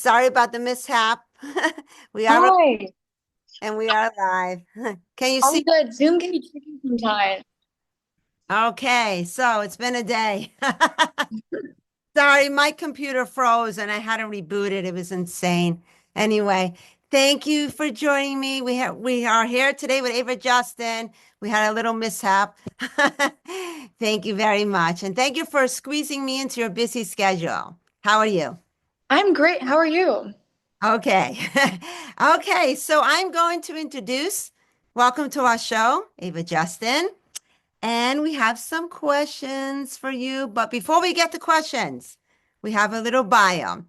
Sorry about the mishap. We are Hi, and we are live. Can you I'm see? good. Zoom can be tricky sometimes. Okay, so it's been a day. Sorry, my computer froze and I had to reboot it. It was insane. Anyway, thank you for joining me. We are here today with Ava Justin. We had a little mishap. Thank you very much. And thank you for squeezing me into your busy schedule. How are you? I'm great. How are you? Okay. Okay, so I'm going to introduce, welcome to our show, Ava Justin. And we have some questions for you. But before we get to questions, we have a little bio.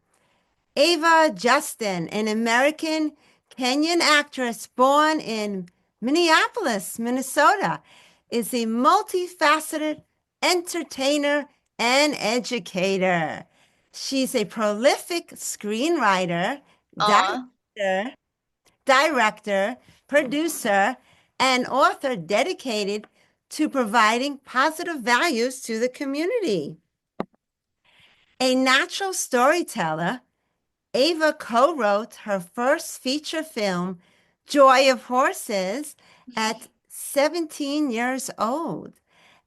Ava Justin, an American Kenyan actress born in Minneapolis, Minnesota, is a multifaceted entertainer and educator. She's a prolific screenwriter, Uh, director, director, producer, and author dedicated to providing positive values to the community. A natural storyteller, Ava co-wrote her first feature film, Joy of Horses, at 17 years old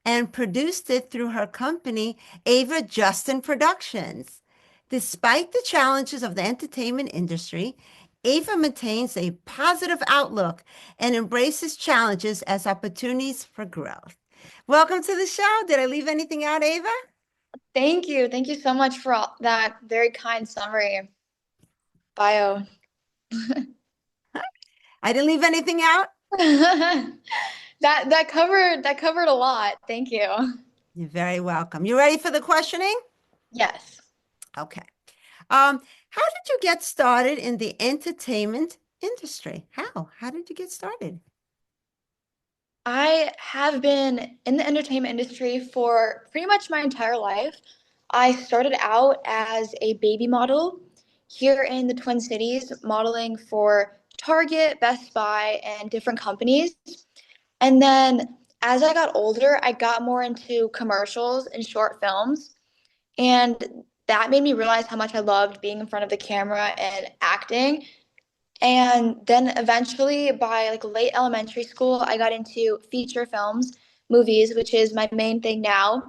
and produced it through her company, Ava Justin Productions. Despite the challenges of the entertainment industry, Ava maintains a positive outlook and embraces challenges as opportunities for growth. Welcome to the show. Did I leave anything out, Ava? Thank you. Thank you so much for all that very kind summary bio. I didn't leave anything out? That covered a lot. Thank you. You're very welcome. You ready for the questioning? Yes. Okay. How did you get started in the entertainment industry? How? How did you get started? I have been in the entertainment industry for pretty much my entire life. I started out as a baby model here in the Twin Cities, modeling for Target, Best Buy, and different companies. And then as I got older, I got more into commercials and short films. And that made me realize how much I loved being in front of the camera and acting. And then eventually by like late elementary school, I got into feature films, movies, which is my main thing now.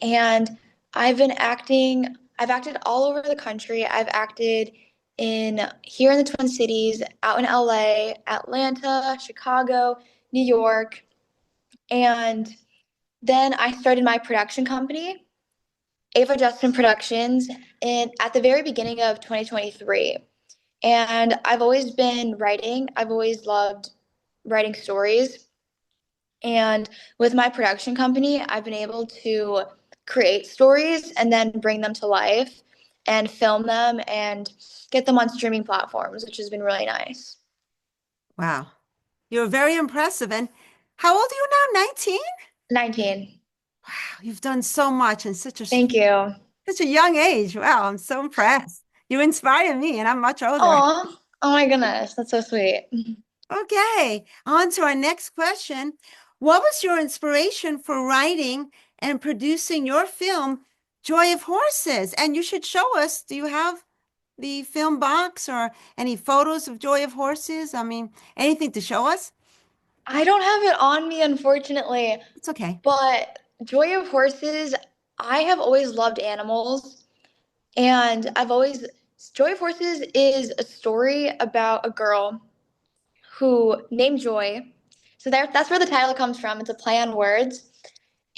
And I've acted all over the country. I've acted in here in the Twin Cities, out in LA, Atlanta, Chicago, New York. And then I started my production company, Ava Justin Productions, in at the very beginning of 2023. And I've always been writing. I've always loved writing stories. And with my production company, I've been able to create stories and then bring them to life and film them and get them on streaming platforms, which has been really nice. Wow. You're very impressive. And how old are you now? 19? 19. Wow, you've done so much in Thank you. such a young age. Wow, I'm so impressed. You inspire me, and I'm much older. Oh, oh my goodness. That's so sweet. Okay, on to our next question. What was your inspiration for writing and producing your film, Joy of Horses? And you should show us, do you have the film box or any photos of Joy of Horses? I mean, anything to show us? I don't have it on me, unfortunately, It's okay. but Joy of Horses, I have always loved animals. And Joy of Horses is a story about a girl who named Joy. So that's where the title comes from. It's a play on words.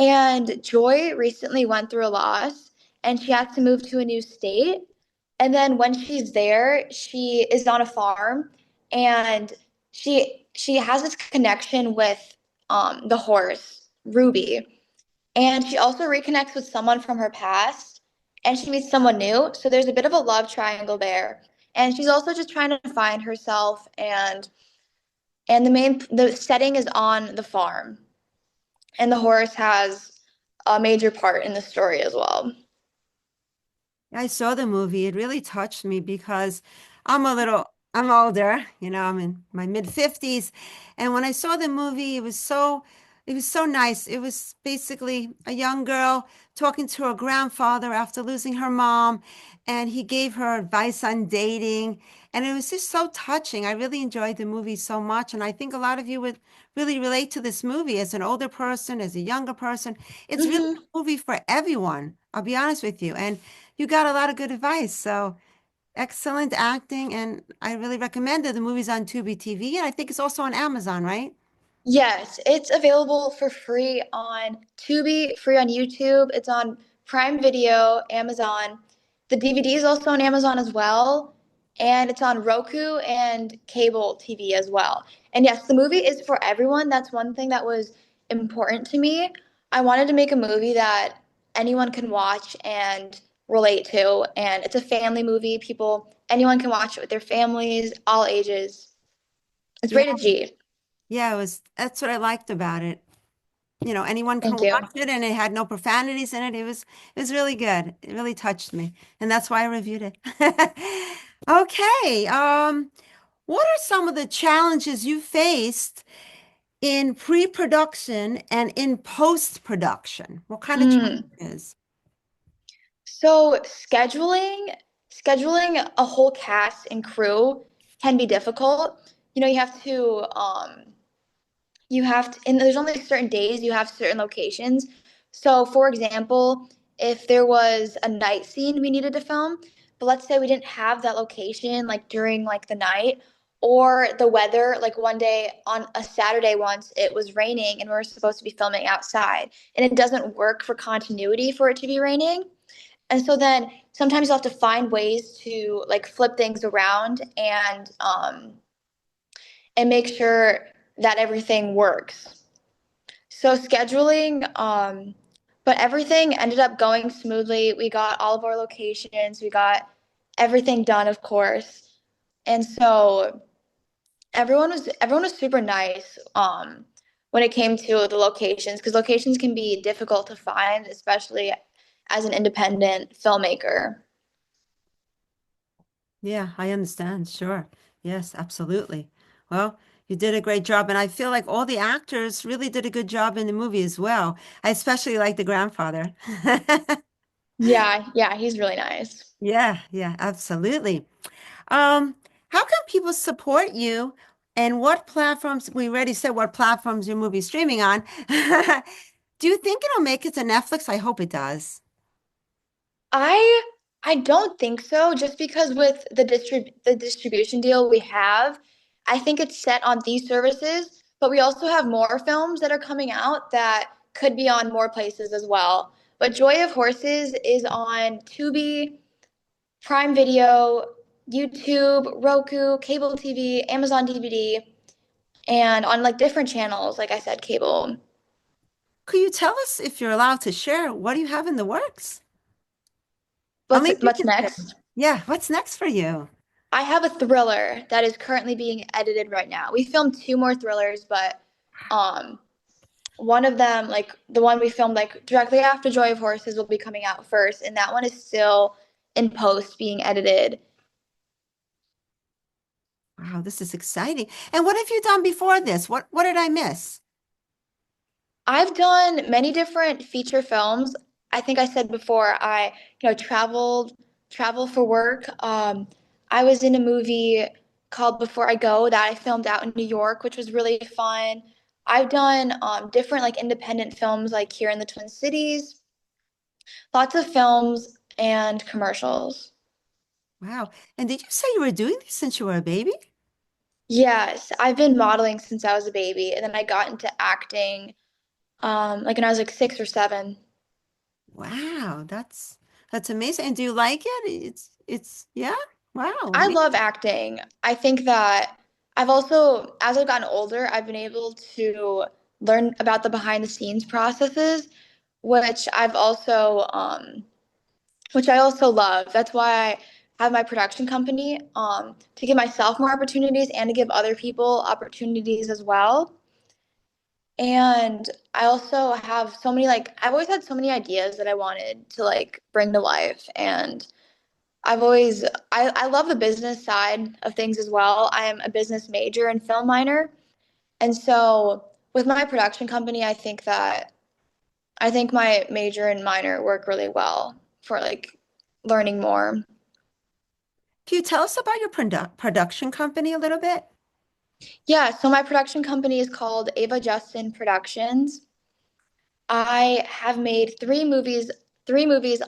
And Joy recently went through a loss and she had to move to a new state. And then when she's there, she is on a farm and she has this connection with the horse, Ruby. And she also reconnects with someone from her past and she meets someone new. So there's a bit of a love triangle there. And she's also just trying to find herself and the setting is on the farm. And the horse has a major part in the story as well. I saw the movie. It really touched me because I'm older, I'm in my mid 50s. And when I saw the movie, it was so It was so nice. It was basically a young girl talking to her grandfather after losing her mom, and he gave her advice on dating. And it was just so touching. I really enjoyed the movie so much. And I think a lot of you would really relate to this movie as an older person, as a younger person. It's really Hmm. a movie for everyone. I'll be honest with you. And you got a lot of good advice. So excellent acting. And I really recommend it. The movie's on Tubi TV, and I think it's also on Amazon, right? Yes, it's available for free on Tubi, free on YouTube. It's on Prime Video, Amazon. The DVD is also on Amazon as well, and it's on Roku and cable TV as well. And yes, the movie is for everyone. That's one thing that was important to me. I wanted to make a movie that anyone can watch and relate to, and it's a family movie. Anyone can watch it with their families, all ages. It's Yeah. rated G. Yeah, that's what I liked about it. Anyone can Thank you. watch it and it had no profanities in it. It was really good. It really touched me. And that's why I reviewed it. Okay. What are some of the challenges you faced in pre-production and in post-production? What kind of Mm. challenges? So scheduling a whole cast and crew can be difficult. You have to, and there's only certain days you have certain locations. So, for example, if there was a night scene we needed to film, but let's say we didn't have that location like during like the night, or the weather, like one day on a Saturday once it was raining and we are supposed to be filming outside, and it doesn't work for continuity for it to be raining. And so then sometimes you'll have to find ways to like flip things around and make sure that everything works. So scheduling, but everything ended up going smoothly. We got all of our locations, we got everything done, of course. And so everyone was super nice when it came to the locations, because locations can be difficult to find, especially as an independent filmmaker. Yeah, I understand. Sure. Yes, absolutely. Well, you did a great job. And I feel like all the actors really did a good job in the movie as well. I especially like the grandfather. Yeah, yeah, he's really nice. Yeah, yeah, absolutely. Um, how can people support you and what platforms, we already said what platforms your movie's streaming on. Do you think it'll make it to Netflix? I hope it does. I I don't think so, just because with the distribution deal we have, I think it's set on these services, but we also have more films that are coming out that could be on more places as well. But Joy of Horses is on Tubi, Prime Video, YouTube, Roku, cable TV, Amazon DVD, and on like different channels, like I said, cable. Could you tell us if you're allowed to share what do you have in the works? What's Only you what's can share. next? Yeah, what's next for you? I have a thriller that is currently being edited right now. We filmed two more thrillers, but um one of them, like the one we filmed like directly after Joy of Horses, will be coming out first, and that one is still in post being edited. Wow, this is exciting. And what have you done before this? What did I miss? I've done many different feature films. I think I said before I, travel for work. I was in a movie called Before I Go that I filmed out in New York, which was really fun. I've done different like independent films like here in the Twin Cities, lots of films and commercials. Wow. And did you say you were doing this since you were a baby? Yes, I've been modeling since I was a baby, and then I got into acting like when I was like 6 or 7. Wow, that's amazing. And do you like it? It's yeah. Wow, I amazing. love acting. I think that I've also, as I've gotten older, I've been able to learn about the behind the scenes processes, which which I also love. That's why I have my production company, to give myself more opportunities and to give other people opportunities as well. And I also have so many, like, I've always had so many ideas that I wanted to like bring to life. And I love the business side of things as well. I am a business major and film minor. And so with my production company, I think my major and minor work really well for like learning more. Can you tell us about your production company a little bit? Yeah, so my production company is called Ava Justin Productions. I have made three movies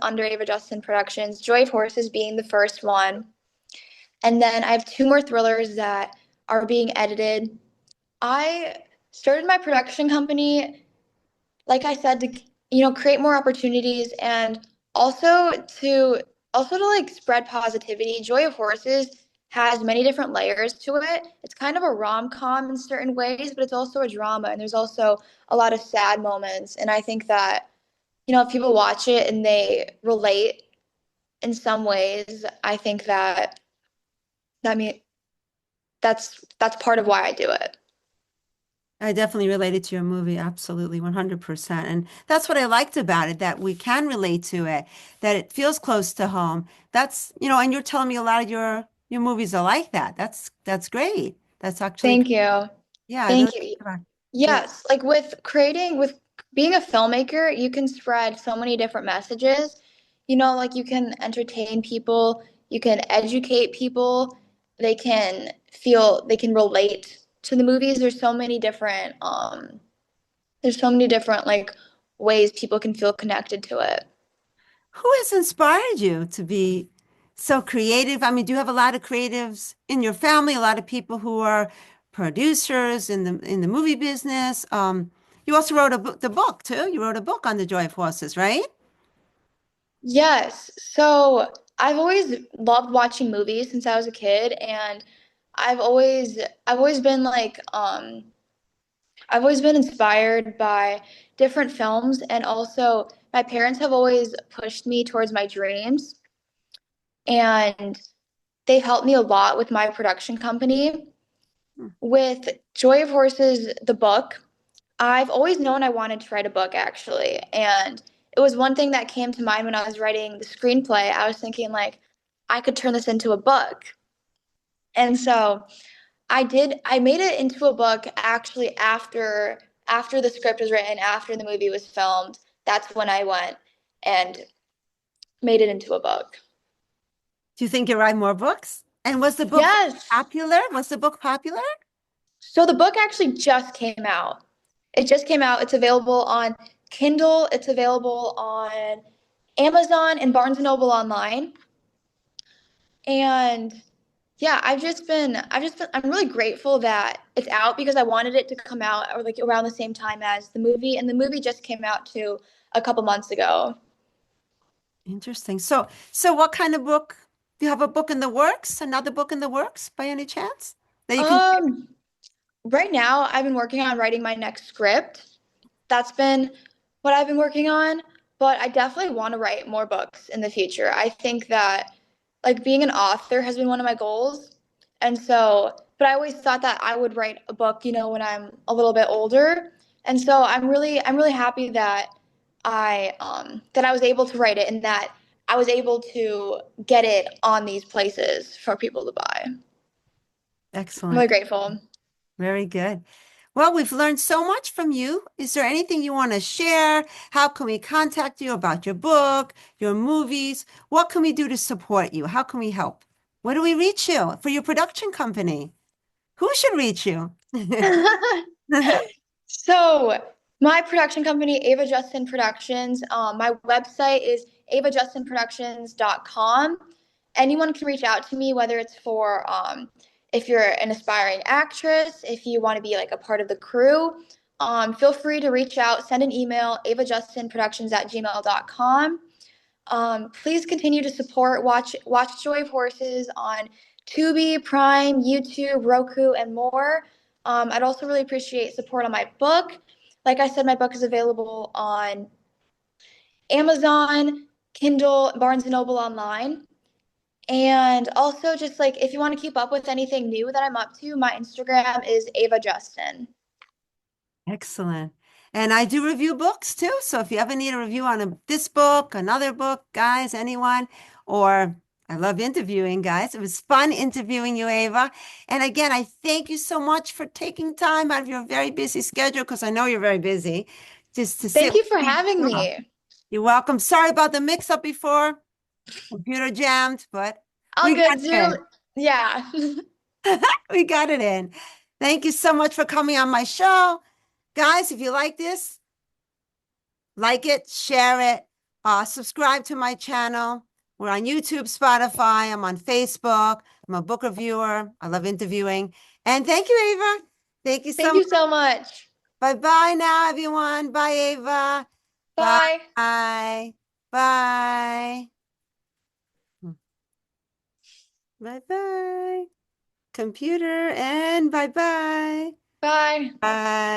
under Ava Justin Productions, Joy of Horses being the first one. And then I have two more thrillers that are being edited. I started my production company, like I said, to create more opportunities and also to like spread positivity. Joy of Horses has many different layers to it. It's kind of a rom-com in certain ways, but it's also a drama, and there's also a lot of sad moments. And I think that, if people watch it and they relate in some ways, I think that that mean that's part of why I do it. I definitely related to your movie, absolutely, 100%. And that's what I liked about it, that we can relate to it, that it feels close to home. And you're telling me a lot of your movies are like that. That's great. That's actually, Thank you. yeah, I really Thank you. yeah. Yes, like with being a filmmaker, you can spread so many different messages. Like you can entertain people, you can educate people, they can relate to the movies. There's so many different like ways people can feel connected to it. Who has inspired you to be so creative? I mean, do you have a lot of creatives in your family? A lot of people who are producers in the movie business. You also wrote the book too. You wrote a book on the Joy of Horses, right? Yes. So I've always loved watching movies since I was a kid, and I've always been like I've always been inspired by different films, and also my parents have always pushed me towards my dreams, and they've helped me a lot with my production company. Hmm. With Joy of Horses, the book, I've always known I wanted to write a book actually, and it was one thing that came to mind when I was writing the screenplay. I was thinking like I could turn this into a book. And so I made it into a book actually after the script was written, after the movie was filmed. That's when I went and made it into a book. Do you think you write more books? And was the book Yes. popular? Was the book popular? So the book actually just came out. It just came out. It's available on Kindle. It's available on Amazon and Barnes and Noble online. And yeah, I'm really grateful that it's out because I wanted it to come out or like around the same time as the movie, and the movie just came out too a couple months ago. Interesting. So what kind of book? Do you have a book in the works? Another book in the works by any chance that you can share? Um, right now I've been working on writing my next script. That's been what I've been working on, but I definitely want to write more books in the future. I think that like being an author has been one of my goals. And so, but I always thought that I would write a book, when I'm a little bit older. And so I'm really happy that that I was able to write it and that I was able to get it on these places for people to buy. I'm really Excellent. grateful. Very good. Well, we've learned so much from you. Is there anything you want to share? How can we contact you about your book, your movies? What can we do to support you? How can we help? Where do we reach you for your production company? Who should reach you? So, my production company, Ava Justin Productions, my website is avajustinproductions.com. Anyone can reach out to me, whether it's for if you're an aspiring actress, if you want to be like a part of the crew. Feel free to reach out, send an email, avajustinproductions@gmail.com. Please continue to watch Joy of Horses on Tubi, Prime, YouTube, Roku, and more. I'd also really appreciate support on my book. Like I said, my book is available on Amazon, Kindle, Barnes and Noble online. And also, just like if you want to keep up with anything new that I'm up to, my Instagram is Ava Justin. Excellent. And I do review books too. So if you ever need a review on this book, another book, guys, anyone, or I love interviewing, guys. It was fun interviewing you, Ava. And again, I thank you so much for taking time out of your very busy schedule, because I know you're very busy, just to sit Thank you with for me. having me. You're welcome. Sorry about the mix-up before. Computer jammed, but All we got good, it Zoom. Yeah. in. We got it in. Thank you so much for coming on my show. Guys, if you like this, like it, share it, subscribe to my channel. We're on YouTube, Spotify. I'm on Facebook. I'm a book reviewer. I love interviewing. And thank you, Ava. Thank you Thank so you much. so much. Bye-bye now, everyone. Bye, Ava. Bye. Bye. Bye. Bye-bye. Computer, and bye-bye. Bye. Bye.